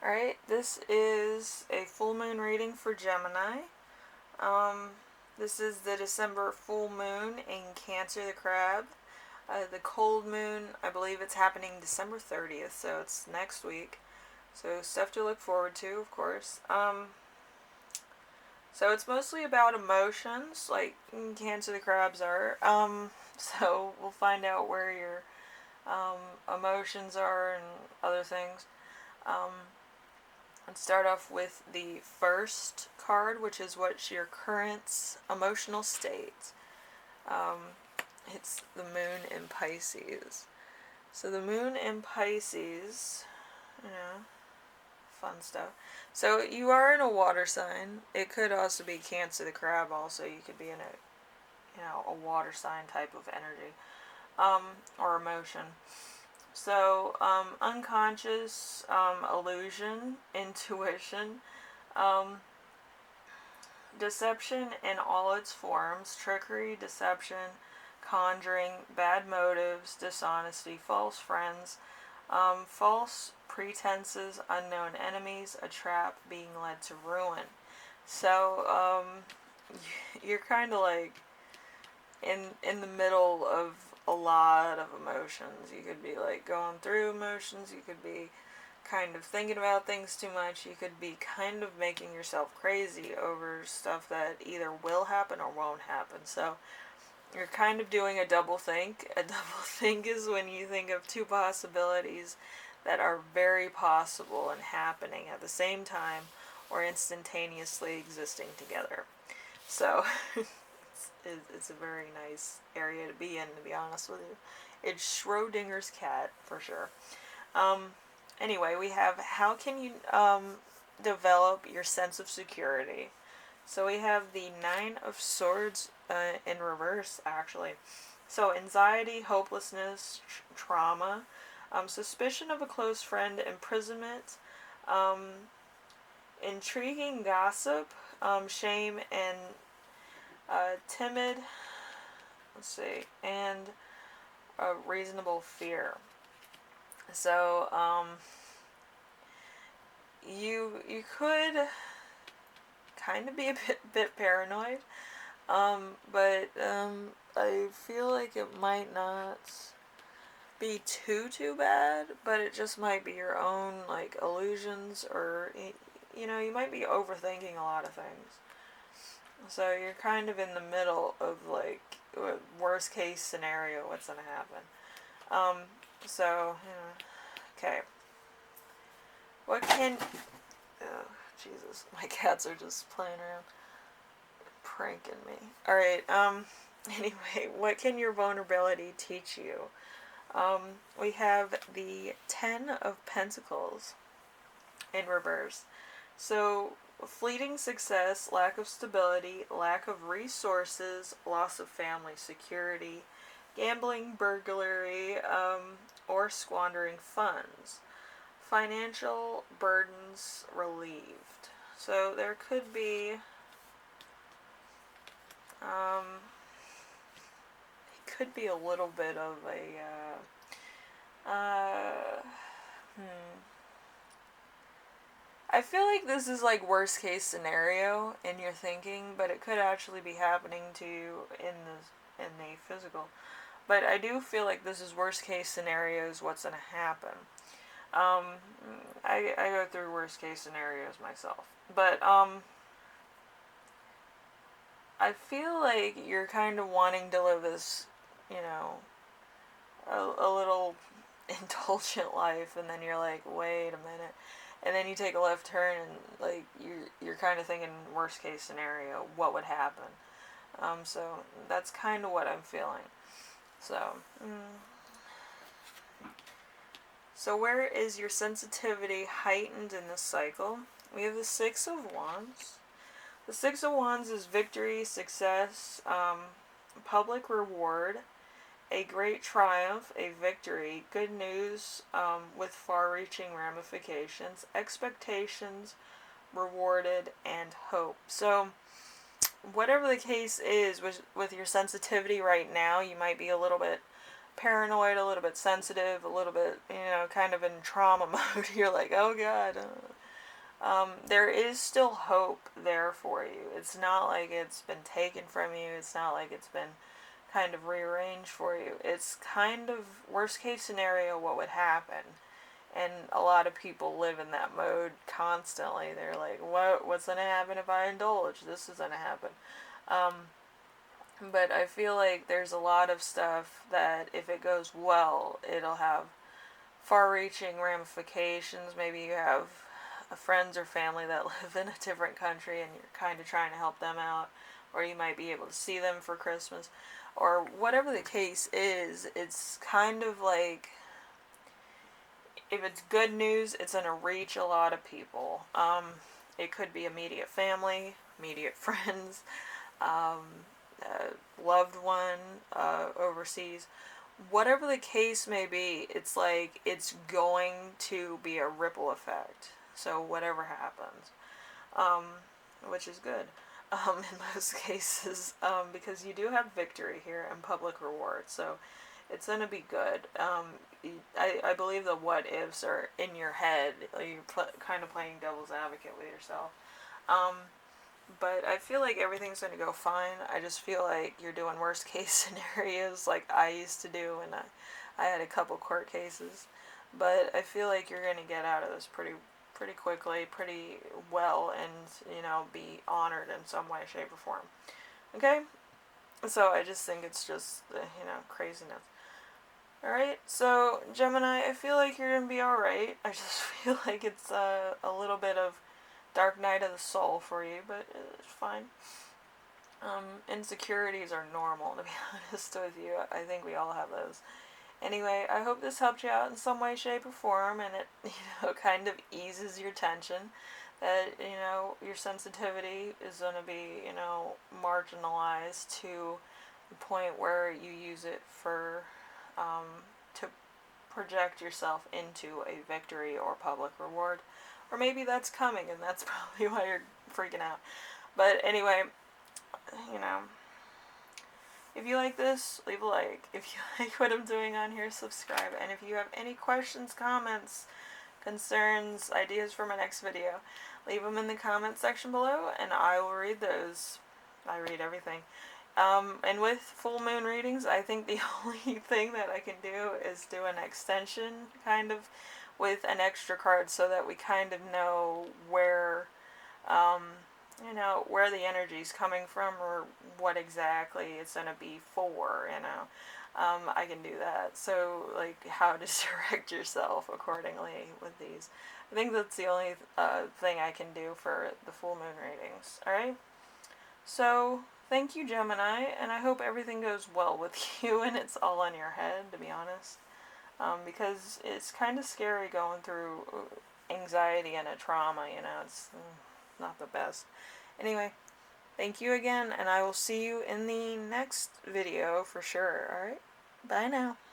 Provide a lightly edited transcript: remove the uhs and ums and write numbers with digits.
Alright, this is a full moon reading for Gemini. This is the December full moon in Cancer the Crab. The cold moon, I believe it's happening December 30th, so it's next week. So stuff to look forward to, of course. So it's mostly about emotions, like Cancer the Crabs are. So we'll find out where your emotions are and other things. Let's start off with the first card, which is what's your current emotional state. It's the moon in Pisces. So the moon in Pisces, fun stuff. So you are in a water sign. It could also be Cancer the Crab also. You could be in a water sign type of energy or emotion. So, unconscious, illusion, intuition, deception in all its forms, trickery, deception, conjuring, bad motives, dishonesty, false friends, false pretenses, unknown enemies, a trap, being led to ruin. So, you're kind of like in the middle of a lot of emotions. You could be like going through emotions, you could be kind of thinking about things too much, you could be kind of making yourself crazy over stuff that either will happen or won't happen. So you're kind of doing a double think. A double think is when you think of two possibilities that are very possible and happening at the same time or instantaneously existing together. So it's a very nice area to be in, to be honest with you. It's Schrodinger's cat, for sure. Anyway, we have how can you develop your sense of security. So we have the Nine of Swords in reverse, actually. So anxiety, hopelessness, trauma, suspicion of a close friend, imprisonment, intriguing gossip, shame, and timid, and a reasonable fear. So, you could kind of be a bit paranoid, but I feel like it might not be too bad, but it just might be your own like illusions, or you might be overthinking a lot of things. So you're kind of in the middle of like worst case scenario, what's gonna happen. Okay. What can? Oh, Jesus, my cats are just playing around, pranking me. All right. Anyway, what can your vulnerability teach you? We have the Ten of Pentacles in reverse. So fleeting success, lack of stability, lack of resources, loss of family security, gambling, burglary, or squandering funds. Financial burdens relieved. So there could be, it could be a little bit of I feel like this is like worst case scenario in your thinking, but it could actually be happening to you in the physical. But I do feel like this is worst case scenario is what's gonna happen. I go through worst case scenarios myself, but I feel like you're kind of wanting to live this, a little indulgent life, and then you're like, wait a minute, and then you take a left turn, and like you're kind of thinking worst case scenario, what would happen. So that's kind of what I'm feeling. So where is your sensitivity heightened in this cycle? We have the Six of Wands. The Six of Wands is victory, success, public reward, a great triumph, a victory, good news with far-reaching ramifications, expectations rewarded, and hope. So whatever the case is with your sensitivity right now, you might be a little bit paranoid, a little bit sensitive, a little bit, kind of in trauma mode. You're like, oh God, there is still hope there for you. It's not like it's been taken from you. It's not like it's been kind of rearranged for you. It's kind of worst case scenario what would happen. And a lot of people live in that mode constantly. They're like, what's going to happen if I indulge? This is going to happen. Um, but I feel like there's a lot of stuff that if it goes well, it'll have far-reaching ramifications. Maybe you have friends or family that live in a different country and you're kind of trying to help them out, or you might be able to see them for Christmas, or whatever the case is. It's kind of like, if it's good news, it's going to reach a lot of people. It could be immediate family, immediate friends, um, loved one overseas. Whatever the case may be, it's like it's going to be a ripple effect. So whatever happens, um, which is good in most cases, because you do have victory here and public reward. So it's going to be good. I believe the what ifs are in your head. You're kind of playing devil's advocate with yourself. But I feel like everything's going to go fine. I just feel like you're doing worst case scenarios like I used to do, and I had a couple court cases. But I feel like you're going to get out of this pretty quickly, pretty well, and, be honored in some way, shape, or form. Okay? So I just think it's just, craziness. Alright, so Gemini, I feel like you're going to be alright. I just feel like it's a little bit of dark night of the soul for you, but it's fine. Insecurities are normal, to be honest with you. I think we all have those. Anyway, I hope this helped you out in some way, shape, or form, and it, kind of eases your tension. That, your sensitivity is going to be, marginalized to the point where you use it for, to project yourself into a victory or public reward. Or maybe that's coming, and that's probably why you're freaking out. But anyway, if you like this, leave a like. If you like what I'm doing on here, subscribe. And if you have any questions, comments, concerns, ideas for my next video, leave them in the comment section below, and I will read those. I read everything. And with full moon readings, I think the only thing that I can do is do an extension, kind of, with an extra card, so that we kind of know where, where the energy is coming from, or what exactly it's going to be for, I can do that. So, like, how to direct yourself accordingly with these. I think that's the only thing I can do for the full moon readings. Alright? So, thank you, Gemini, and I hope everything goes well with you and it's all in your head, to be honest. Because it's kind of scary going through anxiety and a trauma, it's not the best. Anyway, thank you again, and I will see you in the next video for sure, alright? Bye now.